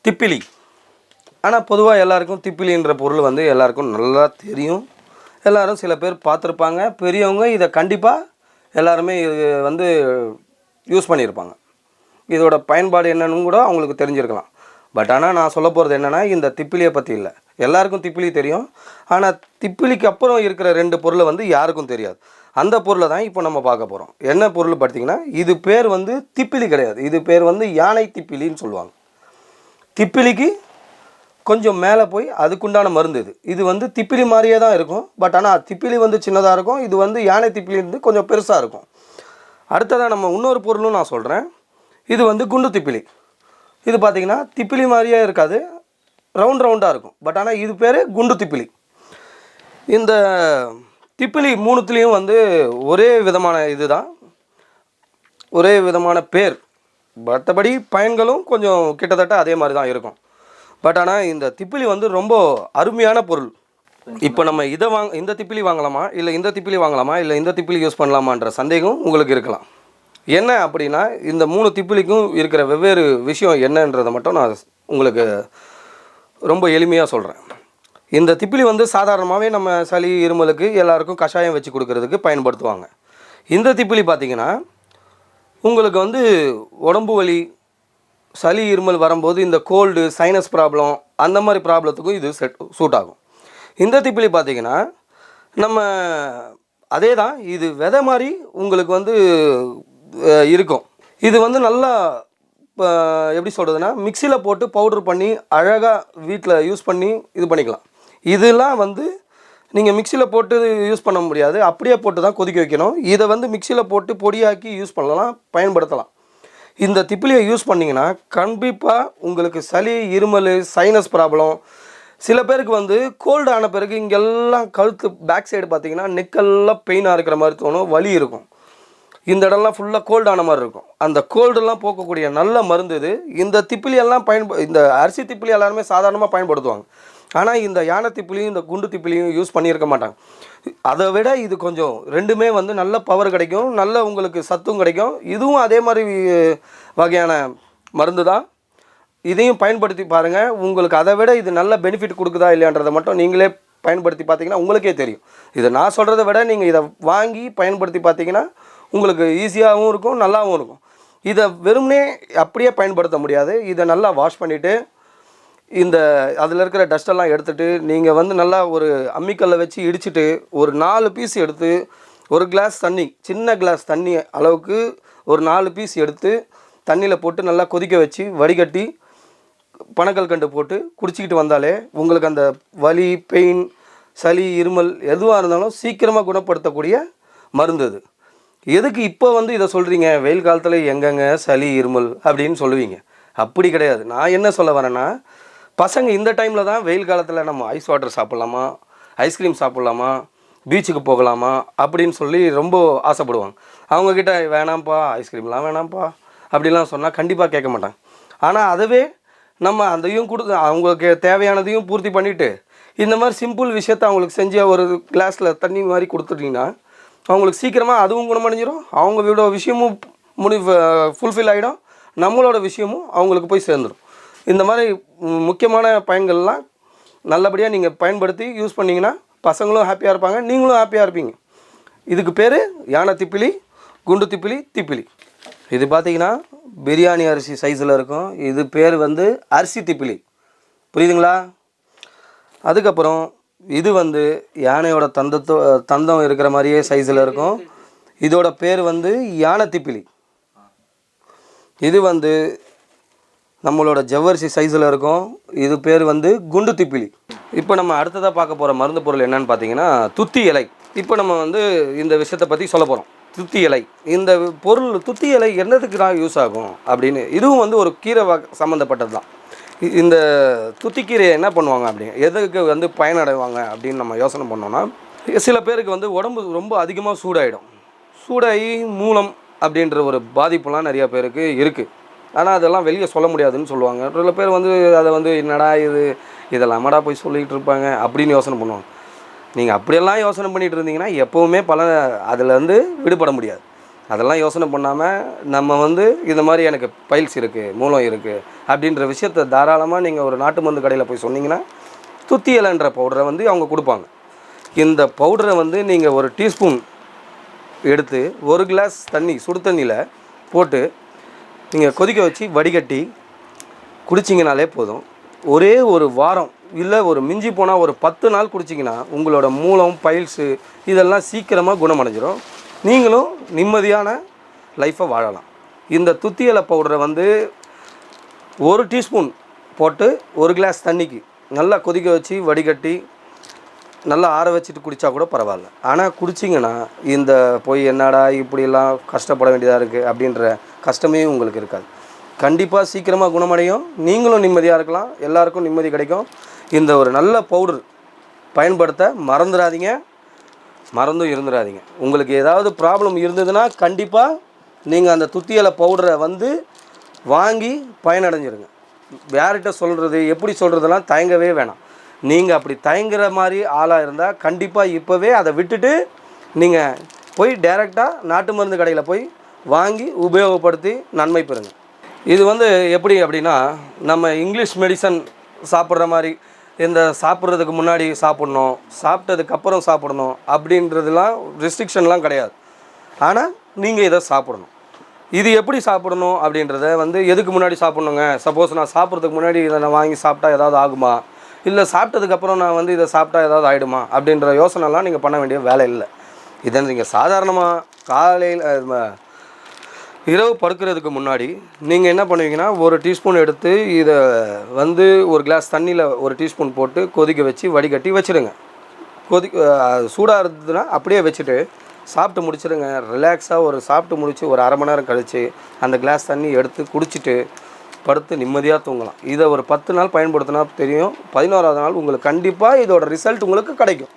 திப்பிலி. ஆனால் பொதுவாக எல்லாருக்கும் திப்பிலின்ற பொருள் வந்து எல்லாருக்கும் நல்லா தெரியும். எல்லோரும் சில பேர் பார்த்துருப்பாங்க. பெரியவங்க இதை கண்டிப்பாக எல்லாருமே இது வந்து யூஸ் பண்ணியிருப்பாங்க. இதோட பயன்பாடு என்னன்னு கூட அவங்களுக்கு தெரிஞ்சிருக்கலாம். பட் ஆனால் நான் சொல்ல போகிறது என்னென்னா, இந்த திப்பிலியை பற்றி இல்லை. எல்லாருக்கும் திப்பிலி தெரியும். ஆனால் திப்பிலிக்கு அப்புறம் இருக்கிற 2 பொருளை வந்து யாருக்கும் தெரியாது. அந்த பொருளை தான் இப்போ நம்ம பார்க்க போகிறோம். என்ன பொருள் பார்த்திங்கன்னா, இது பேர் வந்து திப்பிலி கிடையாது. இது பேர் வந்து யானை திப்பிலின்னு சொல்லுவாங்க. திப்பிலிக்கு கொஞ்சம் மேலே போய் அதுக்குண்டான மருந்து இது வந்து திப்பிலி மாதிரியே தான் இருக்கும். பட் ஆனால் திப்பிலி வந்து சின்னதாக இருக்கும். இது வந்து யானை திப்பிலி வந்து கொஞ்சம் பெருசாக இருக்கும். அடுத்ததாக நம்ம இன்னொரு பொருளும் நான் சொல்கிறேன். இது வந்து குண்டு திப்பிலி. இது பார்த்திங்கன்னா திப்பிலி மாதிரியே இருக்காது, ரவுண்டாக இருக்கும். பட் ஆனால் இது பேர் குண்டு திப்பிலி. இந்த திப்பிலி 3த்துலேயும் வந்து ஒரே விதமான இதுதான், ஒரே விதமான பேர். மற்றபடி பயன்களும் கொஞ்சம் கிட்டத்தட்ட அதே மாதிரி தான் இருக்கும். பட் ஆனால் இந்த திப்பிலி வந்து ரொம்ப அருமையான பொருள். இப்போ நம்ம இந்த திப்பிலி வாங்கலாமா, இல்லை இந்த திப்பிலி வாங்கலாமா, இல்லை இந்த திப்பிலி யூஸ் பண்ணலாமான்ற சந்தேகம் உங்களுக்கு இருக்கலாம். என்ன அப்படின்னா, இந்த 3 திப்பிலிக்கும் இருக்கிற வெவ்வேறு விஷயம் என்னன்றதை மட்டும் நான் உங்களுக்கு ரொம்ப எளிமையாக சொல்கிறேன். இந்த திப்பிலி வந்து சாதாரணமாகவே நம்ம சளி இருமலுக்கு எல்லாருக்கும் கஷாயம் வச்சு கொடுக்கறதுக்கு பயன்படுத்துவாங்க. இந்த திப்பிலி பார்த்திங்கன்னா உங்களுக்கு வந்து உடம்பு வலி, சளி இருமல் வரும்போது இந்த கோல்டு, சைனஸ் ப்ராப்ளம் அந்த மாதிரி ப்ராப்ளத்துக்கும் இது சூட் ஆகும். இந்த திப்பிலி பார்த்திங்கன்னா நம்ம அதே தான், இது விதை மாதிரி உங்களுக்கு வந்து இருக்கும். இது வந்து நல்லா எப்படி சொல்கிறதுனா, மிக்சியில் போட்டு பவுட்ரு பண்ணி அழகாக வீட்டில் யூஸ் பண்ணி இது பண்ணிக்கலாம். இதெல்லாம் வந்து நீங்கள் மிக்சியில் போட்டு யூஸ் பண்ண முடியாது, அப்படியே போட்டு தான் கொதிக்க வைக்கணும். இதை வந்து மிக்சியில் போட்டு பொடியாக்கி யூஸ் பண்ணலாம், பயன்படுத்தலாம். இந்த திப்பிலியை யூஸ் பண்ணிங்கன்னா கண்டிப்பாக உங்களுக்கு சளி, இருமல், சைனஸ் ப்ராப்ளம், சில பேருக்கு வந்து கோல்டு ஆன பிறகு இங்கெல்லாம் கழுத்து பேக் சைடு பார்த்திங்கன்னா நெக்கெல்லாம் பெயினாக இருக்கிற மாதிரி தோணும், வலி இருக்கும். இந்த இடம்லாம் ஃபுல்லாக கோல்டு ஆன மாதிரி இருக்கும். அந்த கோல்டெல்லாம் போக்கக்கூடிய நல்ல மருந்து இது. இந்த திப்பிலியெல்லாம் இந்த அரிசி திப்பிலி எல்லாருமே சாதாரணமாக பயன்படுத்துவாங்க. ஆனால் இந்த யானை திப்பிலியும் இந்த குண்டு திப்பிலியும் யூஸ் பண்ணியிருக்க மாட்டாங்க. அதை விட இது கொஞ்சம் 2மே வந்து நல்ல பவர் கிடைக்கும், நல்ல உங்களுக்கு சத்தும் கிடைக்கும். இதுவும் அதே மாதிரி வகையான மருந்து தான். இதையும் பயன்படுத்தி பாருங்கள். உங்களுக்கு அதை விட இது நல்ல பெனிஃபிட் கொடுக்குதா இல்லையான்றதை மட்டும் நீங்களே பயன்படுத்தி பார்த்தீங்கன்னா உங்களுக்கே தெரியும். இதை நான் சொல்கிறத விட நீங்கள் இதை வாங்கி பயன்படுத்தி பார்த்தீங்கன்னா உங்களுக்கு ஈஸியாகவும் இருக்கும், நல்லாவும் இருக்கும். இதை வெறுமனே அப்படியே பயன்படுத்த முடியாது. இதை நல்லா வாஷ் பண்ணிவிட்டு இந்த அதில் இருக்கிற டஸ்ட்டெல்லாம் எடுத்துகிட்டு நீங்கள் வந்து நல்லா ஒரு அம்மிக்கல்லை வச்சு இடிச்சிட்டு ஒரு 4 பீஸ் எடுத்து ஒரு கிளாஸ் தண்ணி, சின்ன கிளாஸ் தண்ணி அளவுக்கு ஒரு 4 பீஸ் எடுத்து தண்ணியில் போட்டு நல்லா கொதிக்க வச்சு வடிகட்டி பனக்கல்கண்டு போட்டு குடிச்சிக்கிட்டு வந்தாலே உங்களுக்கு அந்த வலி, பெயின், சளி, இருமல் எதுவாக இருந்தாலும் சீக்கிரமாக குணப்படுத்தக்கூடிய மருந்து இது. எதுக்கு இப்போ வந்து இதை சொல்கிறீங்க, வெயில் காலத்தில் எங்கெங்க சளி, இருமல் அப்படின்னு சொல்லுவீங்க. அப்படி கிடையாது. நான் என்ன சொல்ல வரேன்னா, பசங்க இந்த டைமில் தான் வெயில் காலத்தில் நம்ம ஐஸ் வாட்டர் சாப்பிட்லாமா, ஐஸ்கிரீம் சாப்பிட்லாமா, பீச்சுக்கு போகலாமா அப்படின்னு சொல்லி ரொம்ப ஆசைப்படுவாங்க. அவங்கக்கிட்ட வேணாம்ப்பா, ஐஸ்கிரீம்லாம் வேணாம்ப்பா அப்படிலாம் சொன்னால் கண்டிப்பாக கேட்க மாட்டாங்க. ஆனால் அதுவே நம்ம அதையும் கொடுத்து அவங்களுக்கு தேவையானதையும் பூர்த்தி பண்ணிவிட்டு இந்த மாதிரி சிம்பிள் விஷயத்தை அவங்களுக்கு செஞ்சு ஒரு கிளாஸில் தண்ணி மாதிரி கொடுத்துட்டிங்கன்னா அவங்களுக்கு சீக்கிரமாக அதுவும் குணமடைஞ்சிடும், அவங்களோட விஷயமும் ஃபுல்ஃபில் ஆகிடும், நம்மளோட விஷயமும் அவங்களுக்கு போய் சேர்ந்துடும். இந்த மாதிரி முக்கியமான பயன்கள்லாம் நல்லபடியாக நீங்கள் பயன்படுத்தி யூஸ் பண்ணிங்கன்னா பசங்களும் ஹாப்பியாக இருப்பாங்க, நீங்களும் ஹாப்பியாக இருப்பீங்க. இதுக்கு பேர் யானை திப்பிலி, குண்டு திப்பிலி, திப்பிலி. இது பார்த்திங்கன்னா பிரியாணி அரிசி சைஸில் இருக்கும். இது பேர் வந்து அரிசி திப்பிலி, புரியுதுங்களா? அதுக்கப்புறம் இது வந்து யானையோட தந்தம் இருக்கிற மாதிரியே சைஸில் இருக்கும். இதோட பேர் வந்து யானை திப்பிலி. இது வந்து நம்மளோட ஜவ்வரிசி சைஸில் இருக்கும். இது பேர் வந்து குண்டு திப்பிலி. இப்போ நம்ம அடுத்ததாக பார்க்க போகிற மருந்து பொருள் என்னன்னு பார்த்தீங்கன்னா துத்தி இலை. இப்போ நம்ம வந்து இந்த விஷயத்தை பற்றி சொல்ல போகிறோம். துத்தி இலை, இந்த பொருள் துத்தி இலை என்னதுக்கு தான் யூஸ் ஆகும் அப்படின்னு, இதுவும் வந்து ஒரு கீரை சம்மந்தப்பட்டது தான். இந்த துத்திக்கீரையை என்ன பண்ணுவாங்க அப்படின்னு, எதுக்கு வந்து பயனடைவாங்க அப்படின்னு நம்ம யோசனை பண்ணோன்னா, சில பேருக்கு வந்து உடம்பு ரொம்ப அதிகமாக சூடாகிடும். சூடாகி மூலம் அப்படின்ற ஒரு பாதிப்புலாம் நிறையா பேருக்கு இருக்குது. ஆனால் அதெல்லாம் வெளியே சொல்ல முடியாதுன்னு சொல்லுவாங்க. சில பேர் வந்து அதை வந்து என்னடா இதெல்லாமடா போய் சொல்லிகிட்டு இருப்பாங்க அப்படின்னு யோசனை பண்ணுவாங்க. நீங்கள் அப்படியெல்லாம் யோசனை பண்ணிகிட்டு இருந்தீங்கன்னா எப்போவுமே அதிலேருந்து விடுபட முடியாது. அதெல்லாம் யோசனை பண்ணாமல் நம்ம வந்து இந்த மாதிரி எனக்கு பைல்ஸ் இருக்குது, மூலம் இருக்குது அப்படின்ற விஷயத்தை தாராளமாக நீங்கள் ஒரு நாட்டு மருந்து கடையில் போய் சொன்னீங்கன்னா துத்தி இலைன்ற பவுடரை வந்து அவங்க கொடுப்பாங்க. இந்த பவுடரை வந்து நீங்கள் ஒரு டீஸ்பூன் எடுத்து ஒரு கிளாஸ் தண்ணி, சுடு தண்ணியில் போட்டு நீங்கள் கொதிக்க வச்சு வடிகட்டி குடிச்சிங்கனாலே போதும். ஒரே ஒரு வாரம் இல்லை ஒரு மிஞ்சி போனால் ஒரு 10 நாள் குடிச்சிங்கன்னா உங்களோட மூலம், பைல்ஸு இதெல்லாம் சீக்கிரமாக குணமடைஞ்சிடும். நீங்களும் நிம்மதியான லைஃப்பை வாழலாம். இந்த துத்தி இலை பவுடரை வந்து ஒரு டீஸ்பூன் போட்டு ஒரு கிளாஸ் தண்ணிக்கு நல்லா கொதிக்க வச்சு வடிகட்டி நல்லா ஆற வச்சுட்டு குடித்தா கூட பரவாயில்ல. ஆனால் குடிச்சிங்கன்னா இந்த போய் என்னடா இப்படிலாம் கஷ்டப்பட வேண்டியதாக இருக்குது அப்படின்ற கஷ்டமே உங்களுக்கு இருக்காது. கண்டிப்பாக சீக்கிரமாக குணமடையும். நீங்களும் நிம்மதியாக இருக்கலாம், எல்லாருக்கும் நிம்மதி கிடைக்கும். இந்த ஒரு நல்ல பவுடர் பயன்படுத்த மறந்துடாதீங்க, மறந்தும் இருந்துடாதீங்க. உங்களுக்கு ஏதாவது ப்ராப்ளம் இருந்ததுன்னா கண்டிப்பாக நீங்கள் அந்த துத்தி இலை பவுடரை வந்து வாங்கி பயனடைஞ்சிருங்க. யார்கிட்ட சொல்கிறது, எப்படி சொல்கிறதெல்லாம் தயங்கவே வேணாம். நீங்கள் அப்படி தயங்குற மாதிரி ஆளாக இருந்தால் கண்டிப்பாக இப்போவே அதை விட்டுட்டு நீங்கள் போய் டைரெக்டாக நாட்டு மருந்து கடையில் போய் வாங்கி உபயோகப்படுத்தி நன்மை பெறுங்க. இது வந்து எப்படி அப்படின்னா, நம்ம இங்கிலீஷ் மெடிசன் சாப்பிட்ற மாதிரி இந்த சாப்பிட்றதுக்கு முன்னாடி சாப்பிட்ணும், சாப்பிட்டதுக்கப்புறம் சாப்பிடணும் அப்படின்றதுலாம் ரெஸ்ட்ரிக்ஷன்லாம் கிடையாது. ஆனால் நீங்கள் இதை சாப்பிடணும். இது எப்படி சாப்பிடணும் அப்படின்றத வந்து எதுக்கு முன்னாடி சாப்பிட்ணுங்க, சப்போஸ் நான் சாப்பிட்றதுக்கு முன்னாடி இதை நான் வாங்கி சாப்பிட்டா ஏதாவது ஆகுமா, இல்லை சாப்பிட்டதுக்கப்புறம் நான் வந்து இதை சாப்பிட்டா ஏதாவது ஆகிடுமா அப்படின்ற யோசனைலாம் நீங்கள் பண்ண வேண்டிய வேலை இல்லை. இதை நீங்கள் சாதாரணமாக காலையில் இரவு படுக்கிறதுக்கு முன்னாடி நீங்கள் என்ன பண்ணுவீங்கன்னா, ஒரு டீஸ்பூன் எடுத்து இதை வந்து ஒரு கிளாஸ் தண்ணியில் ஒரு டீஸ்பூன் போட்டு கொதிக்க வச்சு வடிகட்டி வச்சுடுங்க. சூடாக இருந்ததுன்னா அப்படியே வச்சுட்டு சாப்பிட்டு முடிச்சிடுங்க. ரிலாக்ஸாக சாப்பிட்டு முடித்து ஒரு அரை மணி நேரம் கழித்து அந்த கிளாஸ் தண்ணி எடுத்து குடிச்சிட்டு படுத்து நிம்மதியாக தூங்கலாம். இதை ஒரு 10 நாள் பயன்படுத்தினா தெரியும். 11ஆவது நாள் உங்களுக்கு கண்டிப்பாக இதோட ரிசல்ட் உங்களுக்கு கிடைக்கும்.